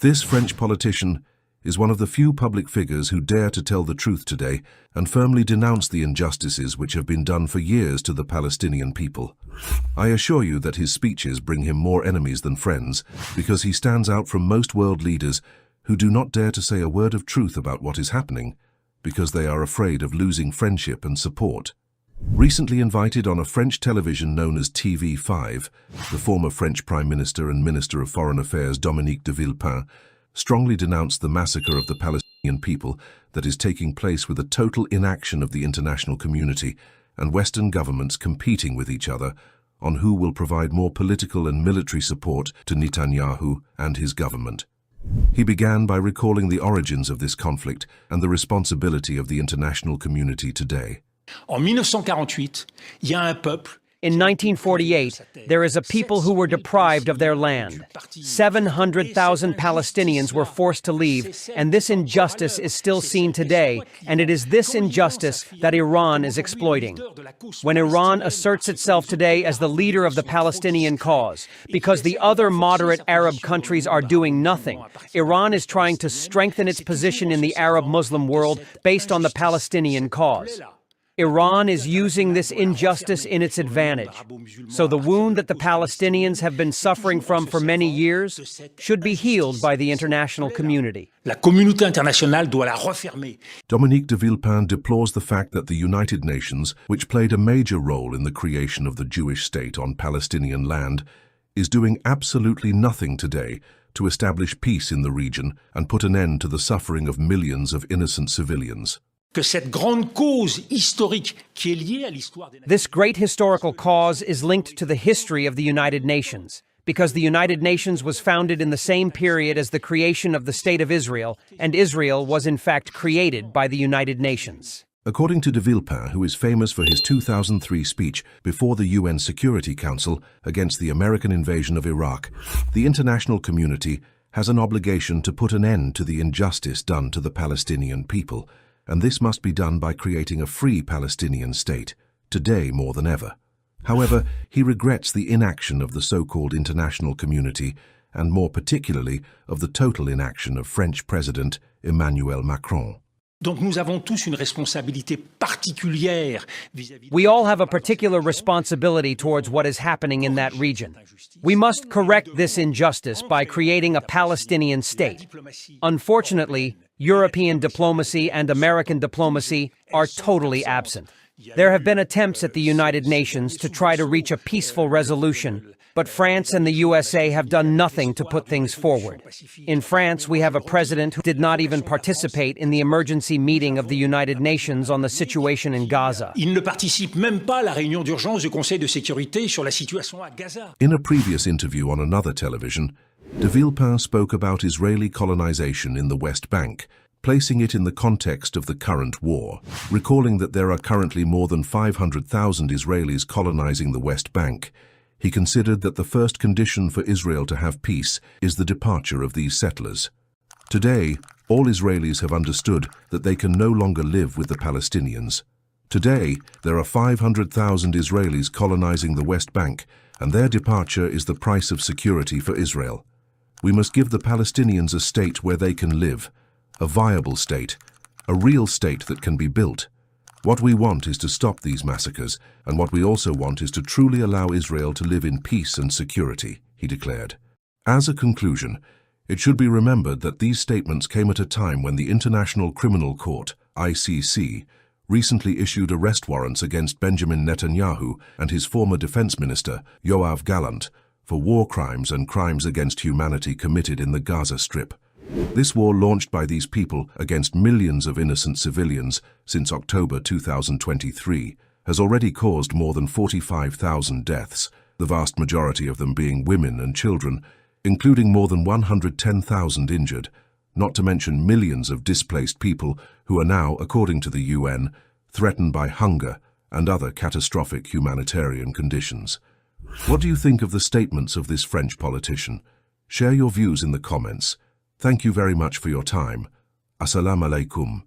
This French politician is one of the few public figures who dare to tell the truth today and firmly denounce the injustices which have been done for years to the Palestinian people. I assure you that his speeches bring him more enemies than friends, because he stands out from most world leaders who do not dare to say a word of truth about what is happening, because they are afraid of losing friendship and support. Recently invited on a French television known as TV5, the former French Prime Minister and Minister of Foreign Affairs Dominique de Villepin strongly denounced the massacre of the Palestinian people that is taking place with a total inaction of the international community and Western governments competing with each other on who will provide more political and military support to Netanyahu and his government. He began by recalling the origins of this conflict and the responsibility of the international community today. En 1948, il y a un peuple. In 1948, there is a people who were deprived of their land. 700,000 Palestinians were forced to leave, and this injustice is still seen today, and it is this injustice that Iran is exploiting. When Iran asserts itself today as the leader of the Palestinian cause, because the other moderate Arab countries are doing nothing, Iran is trying to strengthen its position in the Arab Muslim world based on the Palestinian cause. Iran is using this injustice in its advantage. So the wound that the Palestinians have been suffering from for many years should be healed by the international community. La communauté internationale doit la refermer. Dominique de Villepin deplores the fact that the United Nations, which played a major role in the creation of the Jewish state on Palestinian land, is doing absolutely nothing today to establish peace in the region and put an end to the suffering of millions of innocent civilians. This great historical cause is linked to the history of the United Nations, because the United Nations was founded in the same period as the creation of the State of Israel, and Israel was in fact created by the United Nations. According to de Villepin, who is famous for his 2003 speech before the UN Security Council against the American invasion of Iraq, the international community has an obligation to put an end to the injustice done to the Palestinian people, and this must be done by creating a free Palestinian state, today more than ever. However, he regrets the inaction of the so-called international community, and more particularly of the total inaction of French President Emmanuel Macron. Donc nous avons tous une responsabilité particulière vis-à-vis. We all have a particular responsibility towards what is happening in that region. We must correct this injustice by creating a Palestinian state. Unfortunately, European diplomacy and American diplomacy are totally absent. There have been attempts at the United Nations to try to reach a peaceful resolution, but France and the USA have done nothing to put things forward. In France, we have a president who did not even participate in the emergency meeting of the United Nations on the situation in Gaza. Il ne participe même pas à la réunion d'urgence du Conseil de sécurité sur la situation à Gaza. In a previous interview on another television, de Villepin spoke about Israeli colonization in the West Bank, placing it in the context of the current war, recalling that there are currently more than 500,000 Israelis colonizing the West Bank. He considered that the first condition for Israel to have peace is the departure of these settlers. Today, all Israelis have understood that they can no longer live with the Palestinians. Today, there are 500,000 Israelis colonizing the West Bank, and their departure is the price of security for Israel. We must give the Palestinians a state where they can live, a viable state, a real state that can be built. What we want is to stop these massacres, and what we also want is to truly allow Israel to live in peace and security, he declared. As a conclusion, it should be remembered that these statements came at a time when the International Criminal Court, ICC, recently issued arrest warrants against Benjamin Netanyahu and his former defense minister, Yoav Gallant, for war crimes and crimes against humanity committed in the Gaza Strip. This war launched by these people against millions of innocent civilians since October 2023 has already caused more than 45,000 deaths, the vast majority of them being women and children, including more than 110,000 injured, not to mention millions of displaced people who are now, according to the UN, threatened by hunger and other catastrophic humanitarian conditions. What do you think of the statements of this French politician? Share your views in the comments. Thank you very much for your time. Assalamu alaikum.